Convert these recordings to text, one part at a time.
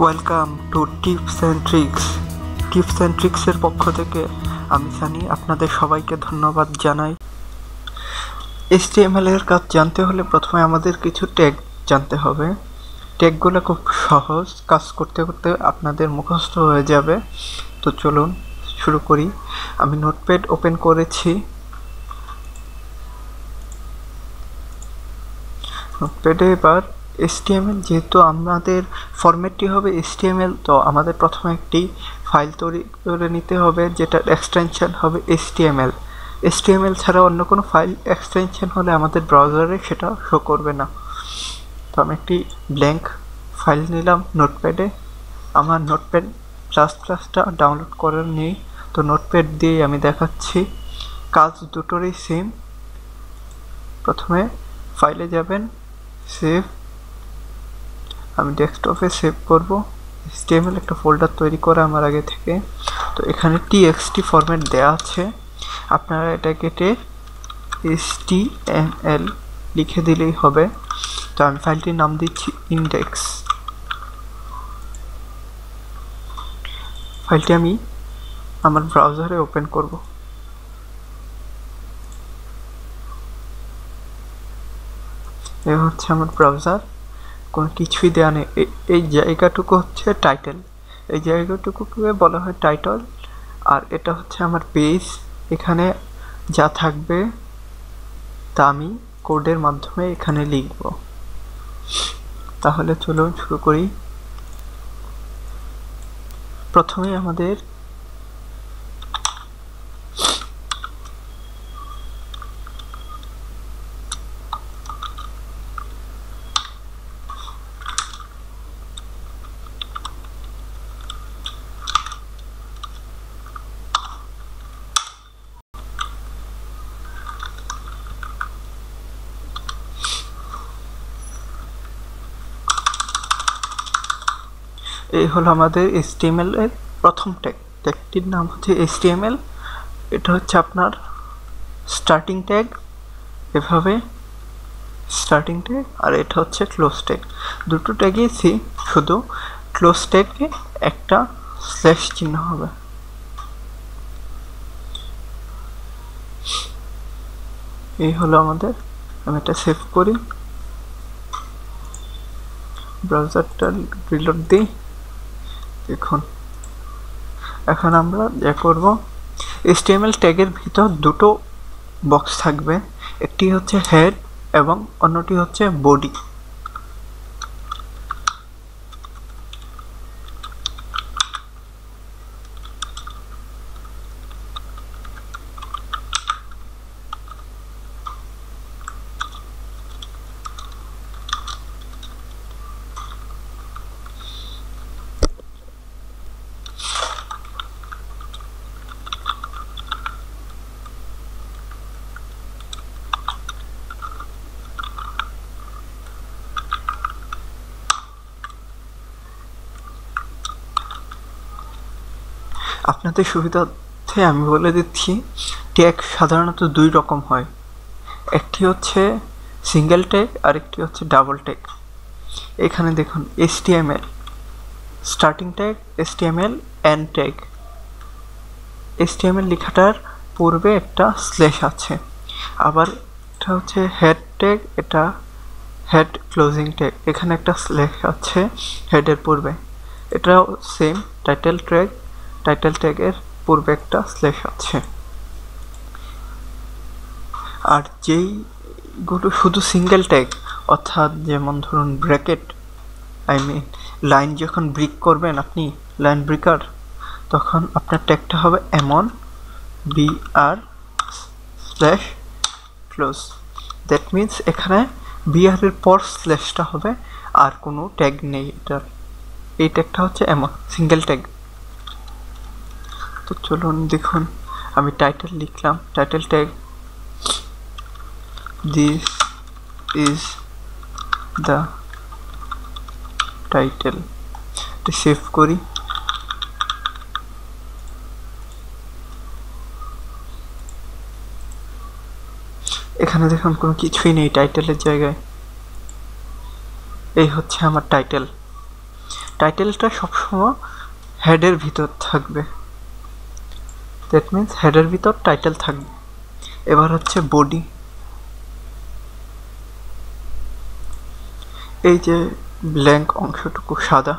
Welcome to tips and tricks. Tips and ট্রিক্সের পক্ষ থেকে আমি সানি আপনাদের সবাইকে ধন্যবাদ জানাই। HTML এর কাজ জানতে হলে প্রথমে আমাদের কিছু ট্যাগ জানতে হবে। ট্যাগগুলো খুব সহজ, কাজ করতে করতে আপনাদের মুখস্থ হয়ে যাবে। তো চলুন শুরু করি। আমি নোটপ্যাড ওপেন করেছি। নোটপ্যাডে এবার HTML, যেহেতু আমাদের ফরম্যাটটি হবে HTML, তো আমাদের প্রথমে একটি ফাইল তৈরি করে নিতে হবে যেটার এক্সটেনশন হবে HTML। HTML ছাড়া অন্য কোনো ফাইল এক্সটেনশন হলে আমাদের ব্রাউজারে সেটা শো করবে না। তো আমি একটি ব্ল্যাঙ্ক ফাইল নিলাম নোটপ্যাডে। আমার নোটপ্যাড প্লাস প্লাসটা ডাউনলোড করে নিই, তো নোটপ্যাড দিয়ে আমি দেখাচ্ছি। কাজ দুটোরই সেম। প্রথমে ফাইলে যাবেন, সেভ। আমি ডেস্কটপে সেভ করব। HTML একটা ফোল্ডার তৈরি করা আমার আগে থেকে, তো এখানে txt ফরম্যাট দেওয়া আছে। আপনারা এটা কেটে HTML লিখে দিলেই হবে। তো আমি ফাইলটির নাম দিচ্ছি ইন্ডেক্স। ফাইলটি আমি আমার ব্রাউজারে ওপেন করব। এ হচ্ছে আমার ব্রাউজার, কোনো কিছুই দেওয়া নেই। এই জায়গাটুকু হচ্ছে টাইটেল, এই জায়গাটুকুকে বলা হয় টাইটেল। আর এটা হচ্ছে আমার পেজ, এখানে যা থাকবে তা আমি কোডের মাধ্যমে এখানে লিখব। তাহলে চলুন শুরু করি। প্রথমে আমাদের এই হলো আমাদের HTML এর প্রথম ট্যাগ। ট্যাগটির নাম হচ্ছে HTML। এটা হচ্ছে আপনার স্টার্টিং ট্যাগ, এভাবে স্টার্টিং ট্যাগ। আর এটা হচ্ছে ক্লোজ ট্যাগ। দুটো ট্যাগই সেম, শুধু ক্লোজ ট্যাগে একটা স্ল্যাশ চিহ্ন হবে। এই হলো আমাদের। আমি এটা সেভ করি, ব্রাউজারটা রিলোড দিই। দেখুন, এখন আমরা যা করব, HTML ট্যাগের ভিতর দুটো বক্স থাকবে, একটি হচ্ছে হেড এবং অন্যটি হচ্ছে বডি। আপনাদের সুবিধার্থে আমি বলে দিচ্ছি, ট্যাগ সাধারণত দুই রকম হয়। একটি হচ্ছে সিঙ্গেল ট্যাগ আর একটি হচ্ছে ডাবল ট্যাগ। এখানে দেখুন HTML starting tag, HTML end tag. HTML লেখাটার পূর্বে একটা স্ল্যাশ আছে। আবার এটা হচ্ছে হেড ট্যাগ, এটা হেড ক্লোজিং ট্যাগ, এখানে একটা স্ল্যাশ আছে হেডের পূর্বে। এটাও সেম টাইটেল ট্যাগ, টাইটেল ট্যাগের পূর্বে একটা স্ল্যাশ আছে। আর যেইগুলো শুধু সিঙ্গেল ট্যাগ, অর্থাৎ যেমন ধরুন ব্র্যাকেট, লাইন যখন ব্রেক করবেন আপনি, লাইন ব্রেকার, তখন আপনার ট্যাগটা হবে এমন BR slash close. That means এখানে BR এর পর স্ল্যাশটা হবে, আর কোনো ট্যাগ নেই এটার। এই ট্যাগটা হচ্ছে এমন সিঙ্গেল ট্যাগ। তো চলুন দেখুন, আমি টাইটেল লিখলাম, title tag, this is the title. এটা সেভ করি। এখানে দেখুন কোনো কিছুই নেই টাইটেলের জায়গায়। এই হচ্ছে আমার টাইটেল। টাইটেলটা সবসময় হেডের ভিতর থাকবে, দ্যাট মিন্স হেডের ভিতর টাইটেল থাকবে। এবার হচ্ছে বডি, এই যে ব্ল্যাঙ্ক অংশটুকু সাদা,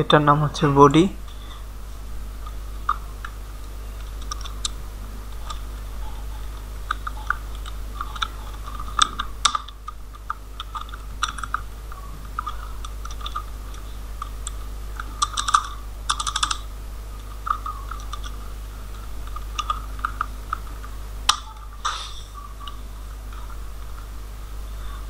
এটার নাম হচ্ছে বডি।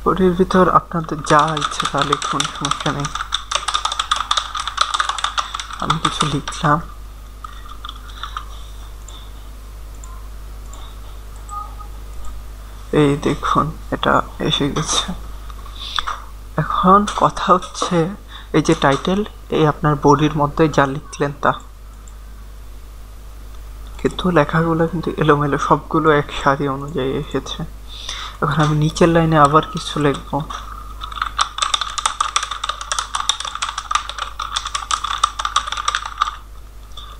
বডির ভিতর আপনাদের যা ইচ্ছে তা লিখুন, সমস্যা নেই। আমি কিছু লিখলাম, এই দেখুন এটা এসে গেছে। এখন কথা হচ্ছে এই যে টাইটেল, এই আপনার বডির মধ্যে যা লিখলেন তা, কিন্তু লেখাগুলো কিন্তু এলোমেলো, সবগুলো এক সারি অনুযায়ী এসেছে। এখন আমি নিচের লাইনে আবার কিছু লিখবো,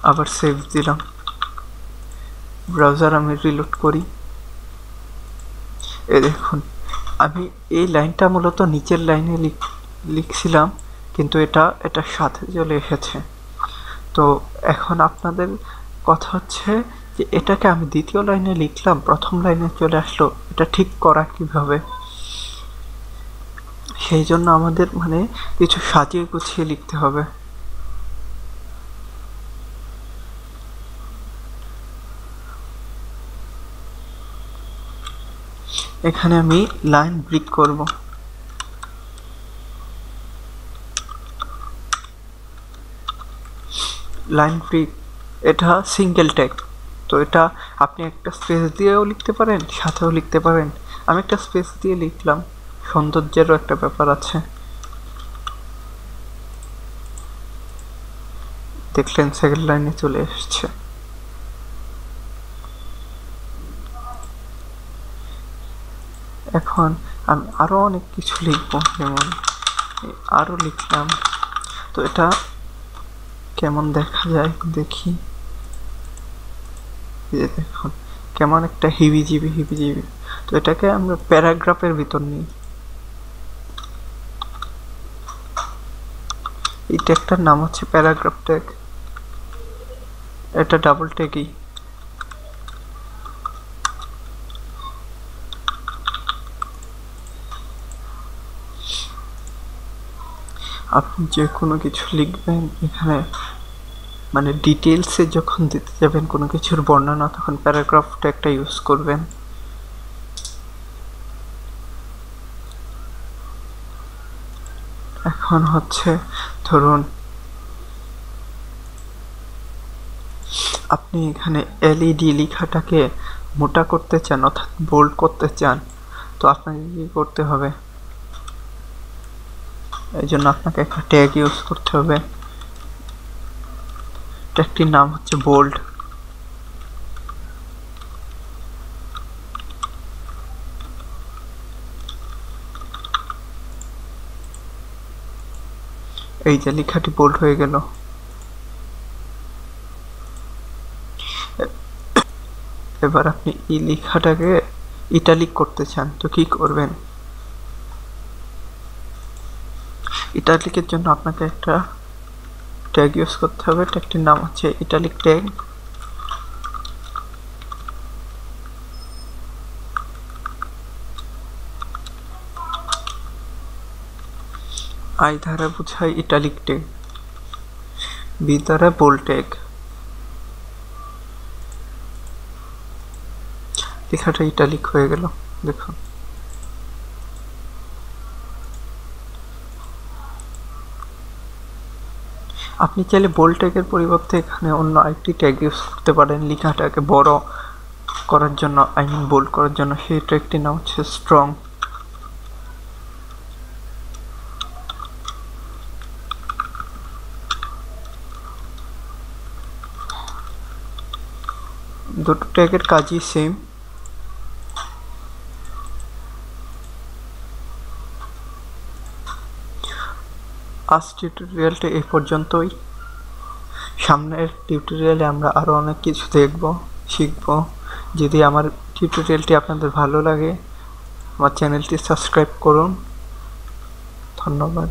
আবার সেভ দিলাম, ব্রাউজার আমি রিলোড করি। এই দেখুন আমি এই লাইনটা মূলত নিচের লাইনে লিখছিলাম, কিন্তু এটার সাথে চলে এসেছে। তো এখন আপনাদের কথা হচ্ছে যে এটাকে আমি দ্বিতীয় লাইনে লিখলাম, প্রথম লাইনে চলে আসলো, এটা ঠিক করা কিভাবে? সেই জন্য আমাদের মানে কিছু সাজিয়ে গুছিয়ে লিখতে হবে। এখানে আমি লাইন ব্রেক করব, লাইন ব্রেক, এটা সিঙ্গেল ট্যাগ। তো এটা আপনি একটা স্পেস দিয়েও লিখতে পারেন, সাথেও লিখতে পারেন। আমি একটা স্পেস দিয়ে লিখলাম, সৌন্দর্যেরও একটা ব্যাপার আছে। দেখলেন সেকেন্ড লাইনে চলে এসছে। এখন আমি আরো অনেক কিছু লিখবো, যেমন আরো লিখলাম। তো এটা কেমন দেখা যায় দেখি, দেখুন কেমন একটা হিবিজিবি। তো এটাকে আমরা প্যারাগ্রাফের ভিতর নিই। এই ট্যাগটার নাম হচ্ছে প্যারাগ্রাফ ট্যাগ, এটা ডাবল ট্যাগই। আপনি যে কোনো কিছু লিখবেন এখানে, মানে ডিটেলসে যখন দিতে যাবেন কোনো কিছুর বর্ণনা, তখন প্যারাগ্রাফ ট্যাগটা ইউজ করবেন। এখন হচ্ছে ধরুন আপনি এখানে এলইডি লেখাটাকে মোটা করতে চান, অর্থাৎ বোল্ড করতে চান, তো আপনাকে কি করতে হবে? এই জন্য আপনাকে একটা ট্যাগ ইউজ করতে হবে। ট্যাগটির নাম হচ্ছে বোল্ড। এই যে লেখাটি বোল্ড হয়ে গেল। এবার আপনি এই লেখাটাকে ইটালিক করতে চান, তো কি করবেন? ইটালিকের জন্য আপনাকে একটা ট্যাগ ইউজ করতে হবে, ট্যাগটির নাম হচ্ছে ইটালিক ট্যাগ। আই দ্বারা বোঝায় ইটালিক ট্যাগ, বি দ্বারা বোল্ড ট্যাগ। লেখাটা ইটালিক হয়ে গেল, দেখুন। আপনি চাইলে বোল্ড ট্যাগের পরিবর্তে এখানে অন্য আরেকটি ট্যাগ ইউজ করতে পারেন লেখাটাকে বড় করার জন্য, আই মিন বোল্ড করার জন্য। সেই ট্যাগটির নাম হচ্ছে স্ট্রং। দুটো ট্যাগের কাজই সেম। আজ টিউটোরিয়ালটা এই পর্যন্তই। সামনের টিউটোরিয়ালে আমরা আরও অনেক কিছু দেখব, শিখব। যদি আমার টিউটোরিয়ালটি আপনাদের ভালো লাগে আমার চ্যানেলটি সাবস্ক্রাইব করুন। ধন্যবাদ।